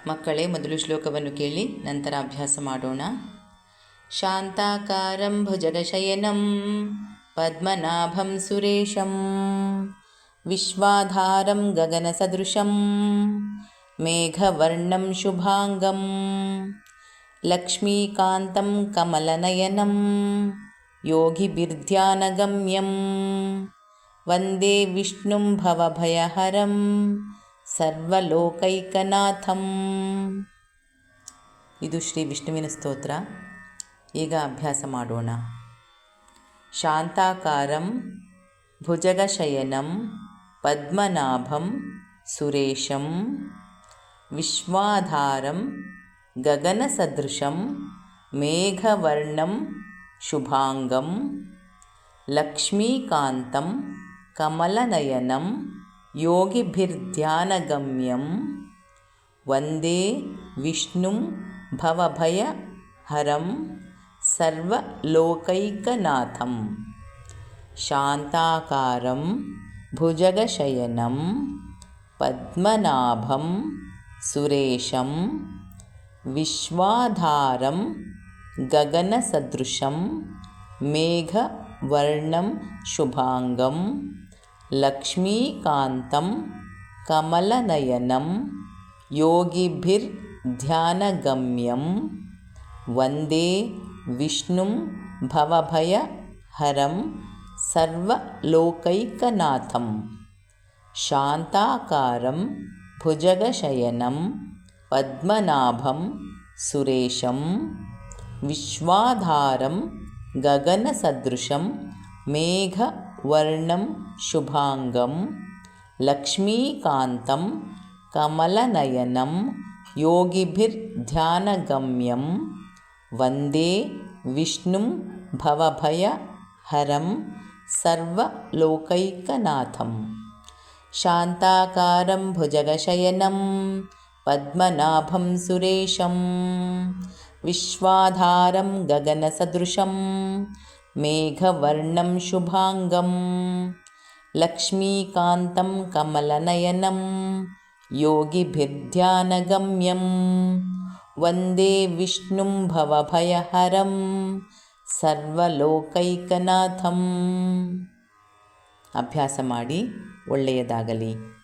ಮಕ್ಕಳೇ, ಮೊದಲು ಶ್ಲೋಕವನ್ನು ಕೇಳಿ ನಂತರ ಅಭ್ಯಾಸ ಮಾಡೋಣ. ಶಾಂತಾಕಾರಂ ಭುಜಗಶಯನಂ ಪದ್ಮನಾಭಂ ಸುರೇಶಂ ವಿಶ್ವಾಧಾರಂ ಗಗನಸದೃಶಂ ಮೇಘವರ್ಣಂ ಶುಭಾಂಗಂ ಲಕ್ಷ್ಮೀಕಾಂತಂ ಕಮಲನಯನಂ ಯೋಗಿಭಿರ್ಧ್ಯಾನಗಮ್ಯಂ ವಂದೇ ವಿಷ್ಣುಂ ಭವಭಯಹರಂ ಸರ್ವಲೋಕೈಕನಾಥಂ. ಇದು ಶ್ರೀ ವಿಷ್ಣುವಿನ ಸ್ತೋತ್ರ. ಈಗ ಅಭ್ಯಾಸ ಮಾಡೋಣ. ಶಾಂತಾಕಾರಂ ಭುಜಗಶಯನಂ ಪದ್ಮನಾಭಂ ಸುರೇಶಂ ವಿಶ್ವಾಧಾರಂ ಗಗನಸದೃಶಂ ಮೇಘವರ್ಣಂ ಶುಭಾಂಗಂ ಲಕ್ಷ್ಮೀಕಾಂತಂ ಕಮಲನಯನಂ ಯೋಗಿಭಿರ್ಧ್ಯಾನಗಮ್ಯಂ ವಂದೇ ವಿಷ್ಣುಂ ಭವಭಯಹರಂ ಸರ್ವಲೋಕೈಕನಾಥಂ. ಶಾಂತಾಕಾರಂ ಭುಜಗಶಯನಂ ಪದ್ಮನಾಭಂ ಸುರೇಶಂ ವಿಶ್ವಾಧಾರಂ ಗಗನಸದೃಶಂ ಮೇಘವರ್ಣಂ ಶುಭಾಂಗಂ ಲಕ್ಷ್ಮೀಕಾಂತಂ ಕಮಲನಯನಂ ಯೋಗಿಭಿರ್ಧ್ಯಾನಗಮ್ಯಂ ವಂದೇ ವಿಷ್ಣುಂ ಭವಭಯಹರಂ ಸರ್ವಲೋಕೈಕನಾಥಂ. ಶಾಂತಾಕಾರಂ ಭುಜಗಶಯನಂ ಪದ್ಮನಾಭಂ ಸುರೇಶಂ ವಿಶ್ವಾಧಾರಂ ಗಗನಸದೃಶಂ ಮೇಘವರ್ಣಂ ಶುಭಾಂಗಂ ಲಕ್ಷ್ಮೀಕಾಂತಂ ಕಮಲನಯನಂ ಯೋಗಿಭಿರ್ಧ್ಯಾನಗಮ್ಯಂ ವಂದೇ ವಿಷ್ಣುಂ ಭವಭಯಹರಂ ಸರ್ವಲೋಕೈಕನಾಥಂ. ಶಾಂತಾಕಾರಂ ಭುಜಗಶಯನಂ ಪದ್ಮನಾಭಂ ಸುರೇಶಂ ವಿಶ್ವಾಧಾರಂ ಗಗನಸದೃಶಂ ಮೇಘವರ್ಣಂ ಶುಭಾಂಗಂ ಲಕ್ಷ್ಮೀಕಾಂತಂ ಕಮಲನಯನಂ ಯೋಗಿಭಿರ್ಧ್ಯಾನಗಮ್ಯಂ ವಂದೇ ವಿಷ್ಣುಂ ಭವಭಯಹರಂ ಸರ್ವಲೋಕೈಕನಾಥಂ. ಅಭ್ಯಾಸ ಮಾಡಿ. ಒಳ್ಳೆಯದಾಗಲಿ.